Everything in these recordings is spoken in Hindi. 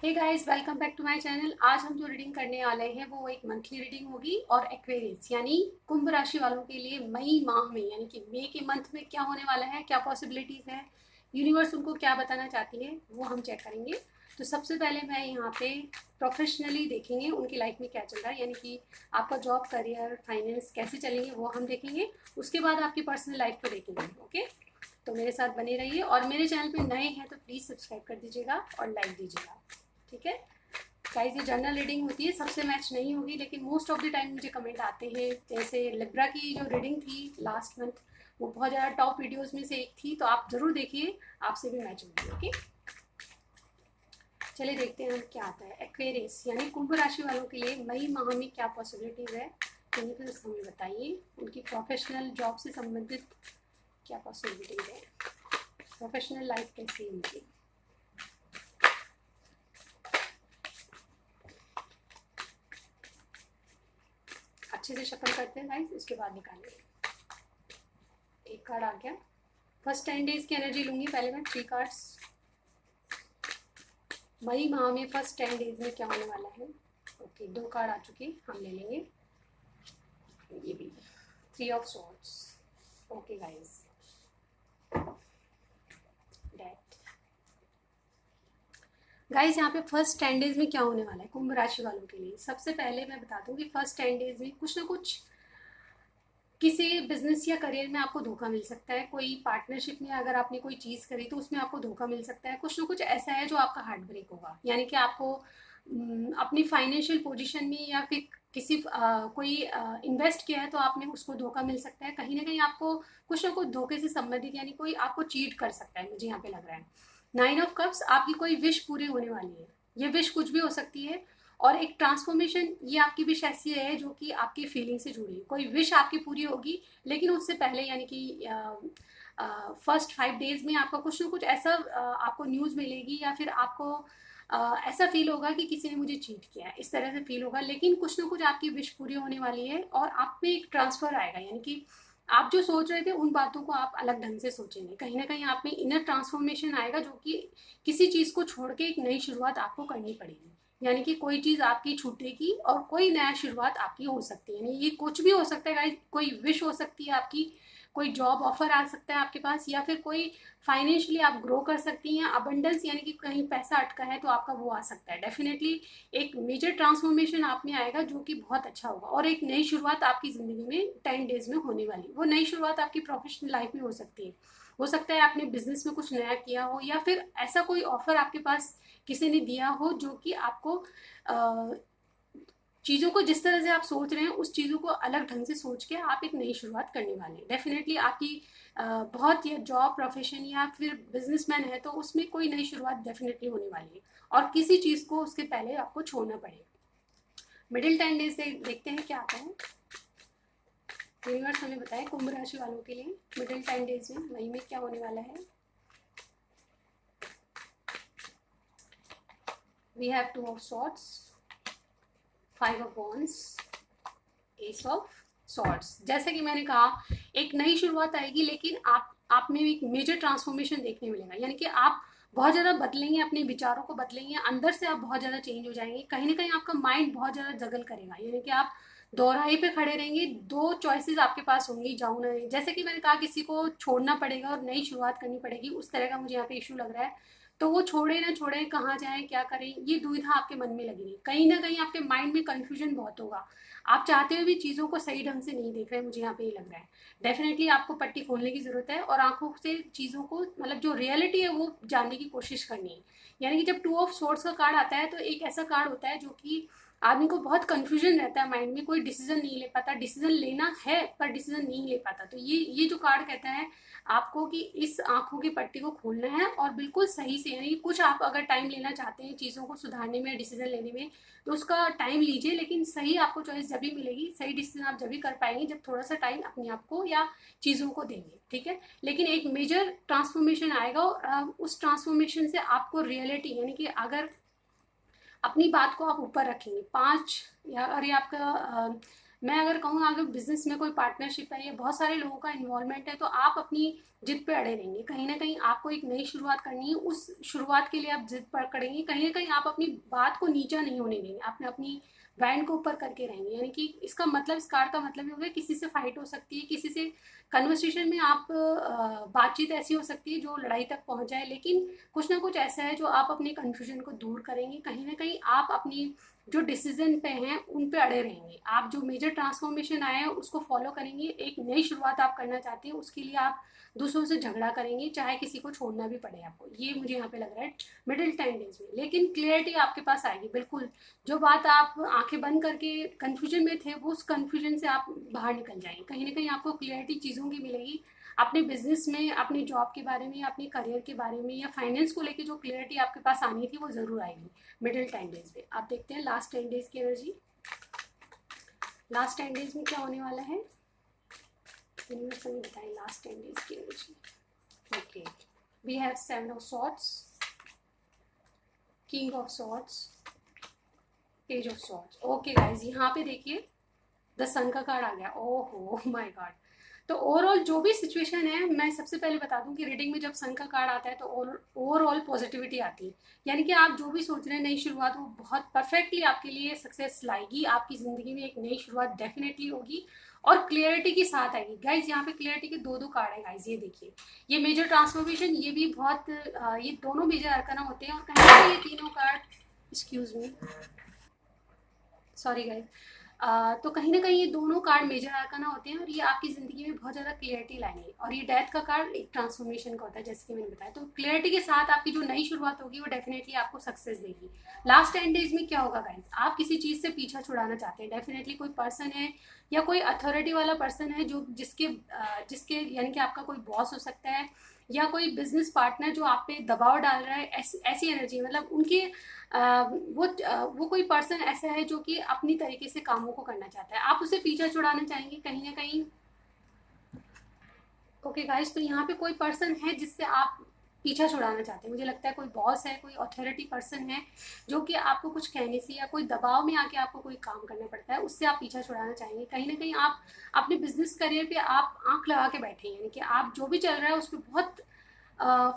Hey guys, welcome back to my channel. आज हम जो रीडिंग करने वाले हैं वो एक मंथली रीडिंग होगी और एक्वेरियस यानी कुंभ राशि वालों के लिए मई माह में यानी कि मई के मंथ में क्या होने वाला है, क्या पॉसिबिलिटीज़ है, यूनिवर्स उनको क्या बताना चाहती है वो हम चेक करेंगे। तो सबसे पहले मैं यहाँ पे प्रोफेशनली देखेंगे उनकी लाइफ में क्या चल रहा है, यानी कि आपका जॉब, करियर, फाइनेंस कैसे चलेंगे वो हम देखेंगे। उसके बाद आपकी पर्सनल लाइफ को देखेंगे। ओके, तो मेरे साथ बने रहिए और मेरे चैनल पे नए हैं तो प्लीज़ सब्सक्राइब कर दीजिएगा और लाइक दीजिएगा। ठीक है गाइस, ये जनरल रीडिंग होती है, सबसे मैच नहीं होगी, लेकिन मोस्ट ऑफ द टाइम मुझे कमेंट आते हैं। जैसे लिब्रा की जो रीडिंग थी लास्ट मंथ, वो बहुत ज़्यादा टॉप वीडियोस में से एक थी, तो आप ज़रूर देखिए, आपसे भी मैच होगी। ओके, चलिए देखते हैं हम क्या आता है। एक्वेरियस यानी कुंभ राशि वालों के लिए मई माह में क्या पॉसिबिलिटीज़ है, यूनिवर्स हमें बताइए। उनकी प्रोफेशनल जॉब से संबंधित क्या पॉसिबिलिटीज़ है, प्रोफेशनल लाइफ कैसी है उनकी। अच्छे से शफल करते हैं गाइस, उसके बाद निकालेंगे। एक कार्ड आ गया। फर्स्ट 10 डेज की एनर्जी लूंगी पहले मैं, 3 कार्ड्स। मई माह में फर्स्ट 10 डेज में क्या होने वाला है। ओके, 2 कार्ड आ चुके, हम ले लेंगे। ये भी 3 of swords. Okay guys, death. Guys यहाँ पे फर्स्ट 10 डेज में क्या होने वाला है कुंभ राशि वालों के लिए। सबसे पहले मैं बता दूं कि फर्स्ट 10 डेज में कुछ ना कुछ किसी बिजनेस या करियर में आपको धोखा मिल सकता है। कोई पार्टनरशिप में अगर आपने कोई चीज़ करी तो उसमें आपको धोखा मिल सकता है। कुछ ना कुछ ऐसा है जो आपका हार्ट ब्रेक होगा, यानी कि आपको अपनी फाइनेंशियल पोजीशन में या फिर किसी कोई इन्वेस्ट किया है तो आपने उसको धोखा मिल सकता है। कहीं ना कहीं आपको कुछ ना कुछ धोखे से संबंधित, यानी कोई आपको चीट कर सकता है, मुझे यहाँ पे लग रहा है। 9 ऑफ कप्स, आपकी कोई विश पूरी होने वाली है। ये विश कुछ भी हो सकती है। और एक ट्रांसफॉर्मेशन, ये आपकी विश ऐसी है जो कि आपकी फीलिंग से जुड़ी है। कोई विश आपकी पूरी होगी, लेकिन उससे पहले यानी कि फर्स्ट 5 डेज में आपका कुछ ना कुछ ऐसा आपको न्यूज़ मिलेगी, या फिर आपको ऐसा फील होगा कि किसी ने मुझे चीट किया है, इस तरह से फील होगा। लेकिन कुछ ना कुछ आपकी विश पूरी होने वाली है और आप में एक ट्रांसफर आएगा, यानी कि आप जो सोच रहे थे उन बातों को आप अलग ढंग से सोचेंगे। कहीं ना कहीं आप में इनर ट्रांसफॉर्मेशन आएगा, जो कि किसी चीज़ को छोड़ के एक नई शुरुआत आपको करनी पड़ेगी। यानी कि कोई चीज़ आपकी छूटेगी और कोई नया शुरुआत आपकी हो सकती है। यानी ये कुछ भी हो सकता है गाइस, कोई विश हो सकती है आपकी, कोई जॉब ऑफर आ सकता है आपके पास, या फिर कोई फाइनेंशियली आप ग्रो कर सकती हैं। अबंडेंस यानी कि कहीं पैसा अटका है तो आपका वो आ सकता है। डेफिनेटली एक मेजर ट्रांसफॉर्मेशन आप में आएगा जो कि बहुत अच्छा होगा, और एक नई शुरुआत आपकी ज़िंदगी में 10 डेज में होने वाली। वो नई शुरुआत आपकी प्रोफेशनल लाइफ में हो सकती है। हो सकता है आपने बिजनेस में कुछ नया किया हो, या फिर ऐसा कोई ऑफर आपके पास किसी ने दिया हो जो कि आपको चीज़ों को जिस तरह से आप सोच रहे हैं उस चीज़ों को अलग ढंग से सोच के आप एक नई शुरुआत करने वाले हैं। डेफिनेटली आपकी बहुत, या जॉब, प्रोफेशन या फिर बिजनेसमैन है तो उसमें कोई नई शुरुआत डेफिनेटली होने वाली है, और किसी चीज़ को उसके पहले आपको छोड़ना पड़ेगा। मिडिल 10 डेज से देखते हैं क्या आता है। यूनिवर्स हमें बताए कुंभ राशि वालों के लिए मिडिल 10 डेज में मई में क्या होने वाला है। We have 2 of swords, 5 of wands, ace of swords. जैसे कि मैंने कहा, एक नई शुरुआत आएगी, लेकिन आप में एक मेजर ट्रांसफॉर्मेशन देखने मिलेगा। यानी कि आप बहुत ज़्यादा बदलेंगे, अपने विचारों को बदलेंगे, अंदर से आप बहुत ज़्यादा चेंज हो जाएंगे। कहीं ना कहीं आपका माइंड बहुत ज़्यादा जगल करेगा, यानी कि आप दोराहे पे खड़े रहेंगे। 2 चॉइसेस आपके पास होंगी, जाऊँ ना। जैसे कि मैंने कहा, किसी को छोड़ना पड़ेगा और नई शुरुआत करनी पड़ेगी, उस तरह का मुझे यहाँ पे इशू लग रहा है। तो वो छोड़े ना छोड़े, कहाँ जाएं, क्या करें, ये दुविधा आपके मन में लगेगी। कहीं ना कहीं आपके माइंड में कंफ्यूजन बहुत होगा। आप चाहते हुए भी चीज़ों को सही ढंग से नहीं देख रहे हैं, मुझे यहाँ पे ये लग रहा है। डेफिनेटली आपको पट्टी खोलने की ज़रूरत है और आंखों से चीज़ों को, मतलब जो रियलिटी है वो जानने की कोशिश करनी है। यानी कि जब 2 ऑफ सोर्ड्स का कार्ड आता है तो एक ऐसा कार्ड होता है जो कि आदमी को बहुत कंफ्यूजन रहता है माइंड में, कोई डिसीजन नहीं ले पाता, डिसीजन लेना है पर डिसीजन नहीं ले पाता। तो ये जो कार्ड कहता है आपको कि इस आंखों की पट्टी को खोलना है और बिल्कुल सही से, यानी कुछ आप अगर टाइम लेना चाहते हैं चीज़ों को सुधारने में, डिसीजन लेने में, तो उसका टाइम लीजिए। लेकिन सही आपको चॉइस जब भी मिलेगी, सही डिसीजन आप जब भी कर पाएंगे जब थोड़ा सा टाइम अपने आप को या चीज़ों को देंगे। ठीक है, लेकिन एक मेजर ट्रांसफॉर्मेशन आएगा और उस ट्रांसफॉर्मेशन से आपको रियलिटी, यानी कि अगर अपनी बात को आप ऊपर रखेंगे, 5 या, और ये आपका मैं अगर कहूँ अगर बिजनेस में कोई पार्टनरशिप है या बहुत सारे लोगों का इन्वॉल्वमेंट है तो आप अपनी जिद पे अड़े रहेंगे। कहीं ना कहीं आपको एक नई शुरुआत करनी है, उस शुरुआत के लिए आप जिद पर करेंगे, कहीं ना कहीं आप अपनी बात को नीचा नहीं होने देंगे, आपने अपनी बैंड को ऊपर करके रहेंगे। यानी कि इसका मतलब, इस कार्ड का मतलब ये हो गया किसी से फाइट हो सकती है, किसी से कन्वर्सेशन में आप बातचीत ऐसी हो सकती है जो लड़ाई तक पहुंच जाए, लेकिन कुछ ना कुछ ऐसा है जो आप अपने कन्फ्यूजन को दूर करेंगे। कहीं ना कहीं आप अपनी जो डिसीजन पे हैं उन पे अड़े रहेंगे, आप जो मेजर ट्रांसफॉर्मेशन आए हैं उसको फॉलो करेंगे। एक नई शुरुआत आप करना चाहते हैं, उसके लिए आप दूसरों से झगड़ा करेंगे, चाहे किसी को छोड़ना भी पड़े आपको। ये मुझे यहाँ पे लग रहा है मिडिल 10 डेज में, लेकिन क्लियरिटी आपके पास आएगी बिल्कुल। जो बात आप आंखें बंद करके कंफ्यूजन में थे, वो उस कंफ्यूजन से आप बाहर निकल जाएंगे। कहीं ना कहीं आपको क्लियरिटी चीज़ों की मिलेगी, अपने बिजनेस में, अपने जॉब के बारे में, अपने करियर के बारे में या फाइनेंस को लेके जो क्लियरिटी आपके पास आनी थी वो ज़रूर आएगी मिडिल 10 डेज में। आप देखते हैं लास्ट 10 डेज की एनर्जी। लास्ट 10 डेज में क्या होने वाला है, यूनिवर्स हमें बताएं लास्ट 10 डेज की energy. Okay, we have 7 of swords, king of swords, page of swords. Okay guys, यहाँ पे देखिए द सन का कार्ड आ गया। ओहो माय गॉड। तो ओवरऑल जो भी सिचुएशन है, मैं सबसे पहले बता दूं कि रीडिंग में जब सन का कार्ड आता है तो ओवरऑल पॉजिटिविटी आती है। यानी कि आप जो भी सोच रहे हैं नई शुरुआत, वो बहुत परफेक्टली आपके लिए सक्सेस लाएगी। आपकी ज़िंदगी में एक नई शुरुआत डेफिनेटली होगी और क्लियरिटी के साथ आएगी। गाइज यहाँ पे क्लियरिटी के दो दो कार्ड है गाइज, ये देखिए। ये मेजर ट्रांसफॉर्मेशन, ये भी बहुत ये दोनों मेजर अरकाना होते हैं। और कहीं ना ये तीनों card, excuse me, sorry guys, तो कहीं ना कहीं ये दोनों कार्ड मेजर आर्काना होते हैं और ये आपकी ज़िंदगी में बहुत ज़्यादा क्लियरिटी लाएंगे। और ये डेथ का कार्ड एक ट्रांसफॉर्मेशन का होता है, जैसे कि मैंने बताया। तो क्लियरिटी के साथ आपकी जो नई शुरुआत होगी वो डेफिनेटली आपको सक्सेस देगी। लास्ट 10 डेज में क्या होगा गाइज, आप किसी चीज़ से पीछा छुड़ाना चाहते हैं। डेफिनेटली कोई पर्सन है या कोई अथॉरिटी वाला पर्सन है जो जिसके यानी कि आपका कोई बॉस हो सकता है या कोई बिजनेस पार्टनर जो आप पे दबाव डाल रहा है। ऐसी एनर्जी, मतलब उनके वो कोई पर्सन ऐसा है जो कि अपनी तरीके से कामों को करना चाहता है, आप उसे पीछा छुड़ाना चाहेंगे कहीं ना कहीं। ओके गाइस, तो यहाँ पे कोई पर्सन है जिससे आप पीछा छुड़ाना चाहते हैं। मुझे लगता है कोई बॉस है, कोई अथॉरिटी पर्सन है जो कि आपको कुछ कहने से या कोई दबाव में आके आपको कोई काम करना पड़ता है, उससे आप पीछा छुड़ाना चाहेंगे। कहीं ना कहीं आप अपने बिजनेस करियर पे आप आंख लगा के बैठे हैं, यानी कि आप जो भी चल रहा है उस पर बहुत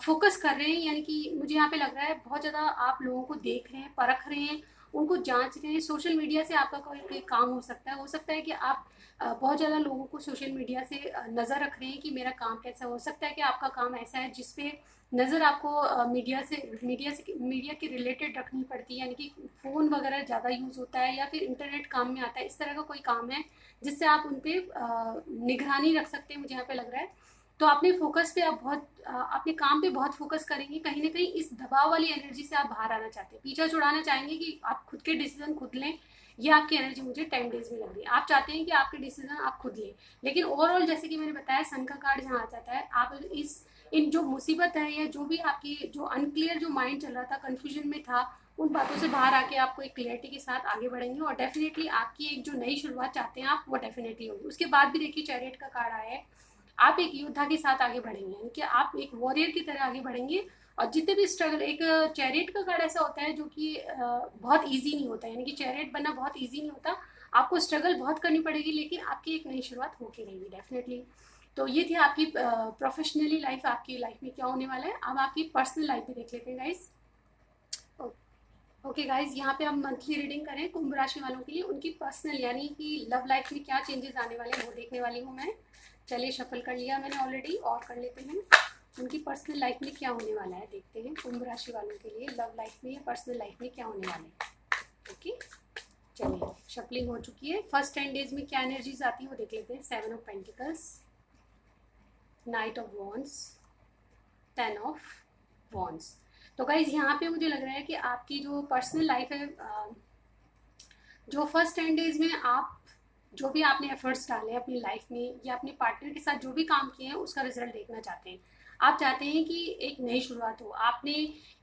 फोकस कर रहे हैं। यानी कि मुझे यहाँ पे लग रहा है बहुत ज़्यादा आप लोगों को देख रहे हैं, परख रहे हैं, उनको जांच रहे हैं। सोशल मीडिया से आपका कोई काम हो सकता है कि आप बहुत ज़्यादा लोगों को सोशल मीडिया से नज़र रख रहे हैं कि मेरा काम कैसा हो सकता है कि आपका काम ऐसा है जिसपे नज़र आपको मीडिया के रिलेटेड रखनी पड़ती है। यानी कि फ़ोन वगैरह ज़्यादा यूज़ होता है या फिर इंटरनेट काम में आता है, इस तरह का कोई काम है जिससे आप उन पर निगरानी रख सकते हैं, मुझे यहाँ पे लग रहा है। तो अपने फोकस पे आप अपने काम पे बहुत फोकस करेंगे। कहीं ना कहीं इस दबाव वाली एनर्जी से आप बाहर आना चाहते हैं, पीछा छुड़ाना चाहेंगे कि आप खुद के डिसीजन खुद लें। ये आपकी एनर्जी मुझे 10 डेज में लग रही है। आप चाहते हैं कि आपके डिसीजन आप खुद लें, लेकिन ओवरऑल जैसे कि मैंने बताया सन का कार्ड जहाँ आ जाता है, आप इन जो मुसीबत है या जो भी आपकी जो अनक्लियर जो माइंड चल रहा था, कंफ्यूजन में था, उन बातों से बाहर आके आपको एक क्लियरिटी के साथ आगे बढ़ेंगे और डेफिनेटली आपकी एक जो नई शुरुआत चाहते हैं आप, वो डेफिनेटली होगी। उसके बाद भी देखिए चैरियट का कार्ड आया है, आप एक योद्धा के साथ आगे बढ़ेंगे, यानी कि आप एक वॉरियर की तरह आगे बढ़ेंगे। और जितने भी स्ट्रगल, एक चैरियट का कार्ड ऐसा होता है जो कि बहुत इजी नहीं होता, यानी कि चैरियट बनना बहुत इजी नहीं होता, आपको स्ट्रगल बहुत करनी पड़ेगी, लेकिन आपकी एक नई शुरुआत होके रहेगी डेफिनेटली। तो ये थी आपकी प्रोफेशनली लाइफ, आपकी लाइफ में क्या होने वाला है। अब आपकी पर्सनल लाइफ भी देख लेते हैं गाइस। ओके गाइज, यहाँ पे हम मंथली रीडिंग करें कुंभ राशि वालों के लिए, उनकी पर्सनल यानी कि लव लाइफ में क्या चेंजेस आने वाले हैं वो देखने वाली हूँ मैं। चलिए, शफल कर लिया मैंने ऑलरेडी, और कर लेते हैं उनकी पर्सनल लाइफ में क्या होने वाला है। देखते हैं कुंभ राशि वालों के लिए लव लाइफ में या पर्सनल लाइफ में क्या होने वाला है। ओके, चलिए शफलिंग हो चुकी है। फर्स्ट 10 डेज में क्या एनर्जीज आती है वो देख लेते हैं। 7 of pentacles, night of wands, 10 of wands. तो गाइज यहाँ पे मुझे लग रहा है कि आपकी जो पर्सनल लाइफ है, जो फर्स्ट 10 डेज में आप जो भी आपने एफर्ट्स डाले अपनी लाइफ में या अपने पार्टनर के साथ जो भी काम किए हैं उसका रिजल्ट देखना चाहते हैं। आप चाहते हैं कि एक नई शुरुआत हो, आपने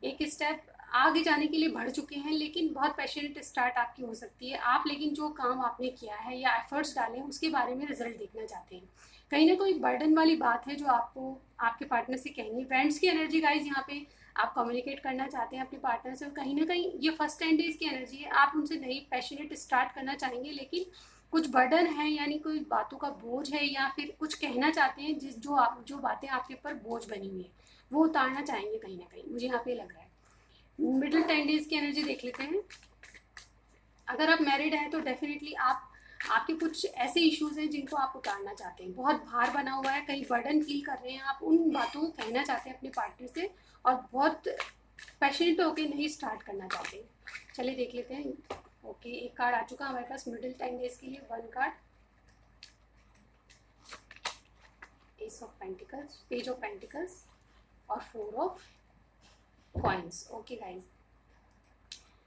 एक स्टेप आगे जाने के लिए बढ़ चुके हैं, लेकिन बहुत पैशनेट स्टार्ट आपकी हो सकती है आप, लेकिन जो काम आपने किया है या एफर्ट्स डाले हैं उसके बारे में रिजल्ट देखना चाहते हैं। कहीं ना कोई बर्डन वाली बात है जो आपको आपके पार्टनर से कहेंगे। फ्रेंड्स की एनर्जी गाइज यहाँ पे, आप कम्युनिकेट करना चाहते हैं अपने पार्टनर से, और कहीं ना कहीं ये फर्स्ट 10 डेज की एनर्जी है, आप उनसे नई पैशनेट स्टार्ट करना चाहेंगे, लेकिन कुछ बर्डन है, यानी कोई बातों का बोझ है, या फिर कुछ कहना चाहते हैं जिस जो आप जो बातें आपके ऊपर बोझ बनी हुई है वो उतारना चाहेंगे कहीं ना कहीं, मुझे यहाँ पे लग रहा है। मिडिल 10 डेज की एनर्जी देख लेते हैं। अगर आप मैरिड हैं तो डेफिनेटली आपके कुछ ऐसे इश्यूज हैं जिनको आप उतारना चाहते हैं, बहुत भार बना हुआ है, कहीं बर्डन फील कर रहे हैं, आप उन बातों को कहना चाहते हैं अपने पार्टनर से और बहुत पैशनेट होकर नहीं स्टार्ट करना चाहते हैं। चलिए देख लेते हैं। ओके, एक कार्ड आ चुका हमारे पास मिडिल 10 डेज के लिए, 1 card, S of pentacles, page of pentacles और 4 ऑफ कॉइन्स। ओके गाइस,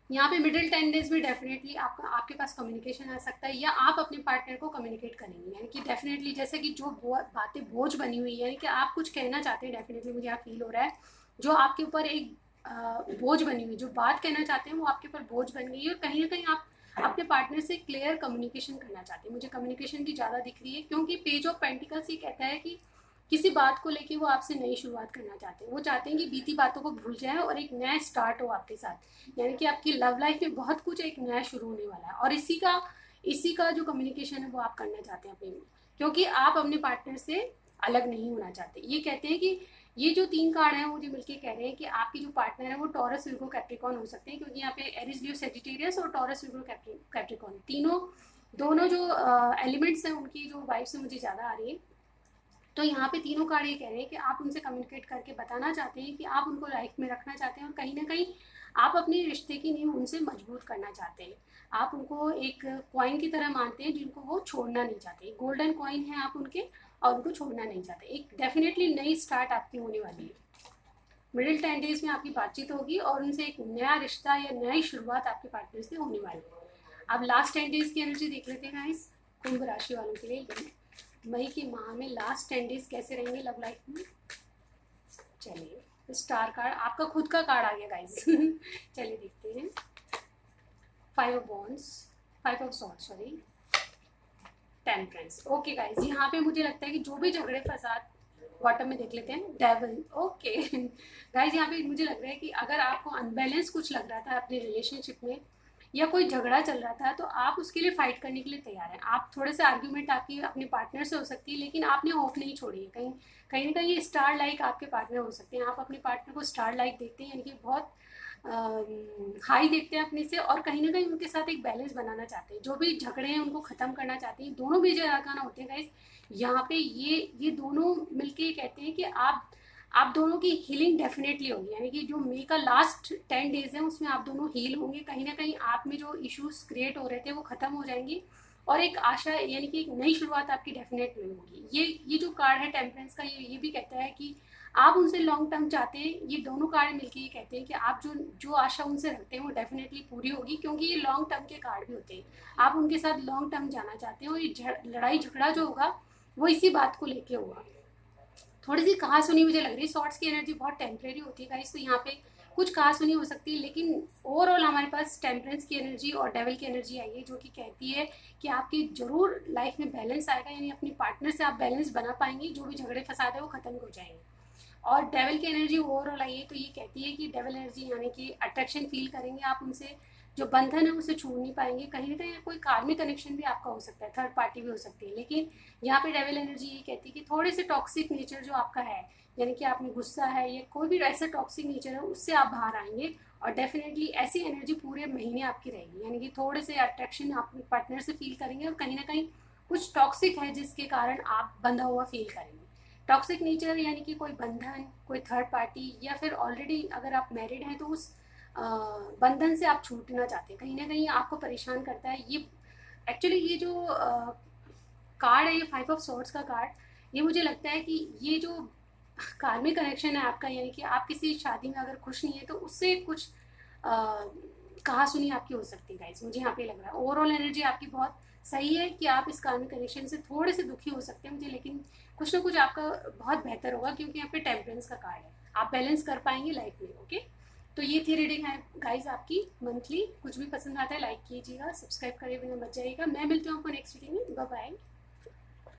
यहाँ पे मिडिल 10 डेज में डेफिनेटली आपके पास कम्युनिकेशन आ सकता है, या आप अपने पार्टनर को कम्युनिकेट करेंगे, यानी कि डेफिनेटली जैसे कि जो बातें बोझ बनी हुई है, यानी कि आप कुछ कहना चाहते हैं, डेफिनेटली मुझे यहाँ फील हो रहा है जो आपके ऊपर एक बोझ बनी हुई, जो बात कहना चाहते हैं वो आपके ऊपर बोझ बन गई है, और कहीं ना कहीं आप अपने पार्टनर से क्लियर कम्युनिकेशन करना चाहते हैं। मुझे कम्युनिकेशन की ज़्यादा दिख रही है, क्योंकि पेज ऑफ पेंटिकल्स ये कहता है कि किसी बात को लेके वो आपसे नई शुरुआत करना चाहते हैं, वो चाहते हैं कि बीती बातों को भूल जाए और एक नया स्टार्ट हो आपके साथ, यानी कि आपकी लव लाइफ में बहुत कुछ एक नया शुरू होने वाला है, और इसी का जो कम्युनिकेशन है वो आप करना चाहते हैं अपने में, क्योंकि आप अपने पार्टनर से अलग नहीं होना चाहते। ये कहते हैं कि ये जो 3 कार्ड हैं मुझे मिलके कह रहे हैं कि आपकी जो पार्टनर है वो टॉरस, विर्गो, कैप्रिकॉर्न हो सकते हैं, क्योंकि यहाँ पे एरिस, लियो, सेजिटेरियस और टॉरस, विर्गो, कैप्रिकॉर्न दोनों जो एलिमेंट्स हैं उनकी जो वाइब्स है मुझे ज़्यादा आ रही है। तो यहाँ पे तीनों कार्ड ये कह रहे हैं कि आप उनसे कम्युनिकेट करके बताना चाहते हैं कि आप उनको लाइफ में रखना चाहते हैं, और कहीं ना कहीं आप अपने रिश्ते की नींव उनसे मजबूत करना चाहते हैं। आप उनको एक कॉइन की तरह मानते हैं जिनको वो छोड़ना नहीं चाहते, गोल्डन कॉइन है आप उनके, और उनको छोड़ना नहीं चाहते। एक डेफिनेटली नई स्टार्ट आपकी होने वाली है, मिडिल 10 डेज में आपकी बातचीत होगी और उनसे एक नया रिश्ता या नई शुरुआत आपके पार्टनर से होने वाली है। अब लास्ट 10 डेज की एनर्जी देख लेते हैं गाइस, कुंभ राशि वालों के लिए मई के माह में लास्ट 10 डेज कैसे रहेंगे लव लाइफ में। चलिए, स्टार कार्ड, आपका खुद का कार्ड आ गया गाइस। चलिए देखते हैं। 5 of wands, 5 of swords, sorry, temperance. Okay guys, यहाँ पे मुझे लगता है कि जो भी झगड़े फसाद, बॉटम में देख लेते हैं डेविल। ओके गाइस, यहाँ पे मुझे लग रहा है कि अगर आपको अनबैलेंस कुछ लग रहा था अपने रिलेशनशिप में, या कोई झगड़ा चल रहा था, तो आप उसके लिए फाइट करने के लिए तैयार हैं। आप थोड़े से आर्ग्यूमेंट आपकी अपने पार्टनर से हो सकती है, लेकिन आपने होप नहीं छोड़ी है। कहीं कहीं ना कहीं स्टार लाइक आपके पार्टनर हो सकते हैं, आप अपने पार्टनर को स्टार लाइक देखते हैं, यानी कि बहुत हाई देखते हैं अपने से, और कहीं ना कहीं उनके साथ एक बैलेंस बनाना चाहते हैं। जो भी झगड़े हैं उनको ख़त्म करना चाहते हैं। दोनों मेजर आर्काना होते हैं गाइस, यहाँ पे ये दोनों मिलके कहते हैं कि आप दोनों की हीलिंग डेफिनेटली होगी, यानी कि जो मई का लास्ट 10 डेज है उसमें आप दोनों हील होंगे। कहीं ना कहीं आप में जो इश्यूज क्रिएट हो रहे थे वो खत्म हो जाएंगे, और एक आशा यानी कि एक नई शुरुआत आपकी डेफिनेटली होगी। ये जो कार्ड है टेम्परेंस का, ये भी कहता है कि आप उनसे लॉन्ग टर्म चाहते हैं। ये दोनों कार्ड मिलके ये कहते हैं कि आप जो आशा उनसे रखते हैं वो डेफिनेटली पूरी होगी, क्योंकि ये लॉन्ग टर्म के कार्ड भी होते हैं। आप उनके साथ लॉन्ग टर्म जाना चाहते हैं, और ये लड़ाई झगड़ा जो होगा वो इसी बात को लेके होगा। थोड़ी सी कहा सुनी मुझे लग रही है, शॉर्ट्स की एनर्जी बहुत टेम्परेरी होती है गाइस, तो यहाँ पे कुछ कहा सुनी हो सकती है, लेकिन ओवरऑल हमारे पास टेम्परेंस की एनर्जी और डेवल की एनर्जी आई है, जो कि कहती है कि आपकी जरूर लाइफ में बैलेंस आएगा, यानी अपने पार्टनर से आप बैलेंस बना पाएंगे, जो भी झगड़े फसाद है वो खत्म हो जाएंगे। और डेवल की एनर्जी ओवरऑल आई है, तो ये कहती है कि डेवल एनर्जी यानी कि अट्रैक्शन फील करेंगे आप उनसे, जो बंधन है उसे छोड़ नहीं पाएंगे। कहीं ना कहीं कोई कार्मिक कनेक्शन भी आपका हो सकता है, थर्ड पार्टी भी हो सकती है, लेकिन यहाँ पे डेवल एनर्जी ये कहती है कि थोड़े से टॉक्सिक नेचर जो आपका है, यानी कि आप में गुस्सा है या कोई भी ऐसा टॉक्सिक नेचर है, उससे आप बाहर आएंगे, और डेफिनेटली ऐसी एनर्जी पूरे महीने आपकी रहेगी, यानी कि थोड़े से अट्रैक्शन आप पार्टनर से फील करेंगे, और कहीं ना कहीं कुछ टॉक्सिक है जिसके कारण आप बंधा हुआ फील करेंगे। टॉक्सिक नेचर यानी कि कोई बंधन, कोई थर्ड पार्टी, या फिर ऑलरेडी अगर आप मैरिड हैं तो उस बंधन से आप छूटना चाहते हैं, कहीं ना कहीं आपको परेशान करता है। ये एक्चुअली ये जो कार्ड है, ये 5 ऑफ सॉर्ड्स का कार्ड, ये मुझे लगता है कि ये जो कार्मिक कनेक्शन है आपका, यानी कि आप किसी शादी में अगर खुश नहीं है तो उससे कुछ कहा सुनी आपकी हो सकती है गाइस, मुझे यहाँ पे लग रहा है। ओवरऑल एनर्जी आपकी बहुत सही है कि आप इस कार्मिक कनेक्शन से थोड़े से दुखी हो सकते हैं मुझे, लेकिन कुछ ना कुछ आपका बहुत बेहतर होगा, क्योंकि यहाँ पे टेम्परेंस का कार्ड है, आप बैलेंस कर पाएंगे लाइफ में। ओके, तो ये थी रीडिंग है गाइज आपकी मंथली। कुछ भी पसंद आता है लाइक कीजिएगा, सब्सक्राइब करे बिना मत जाइएगा। मैं मिलती हूँ आपको नेक्स्ट रीडिंग में। Bye bye.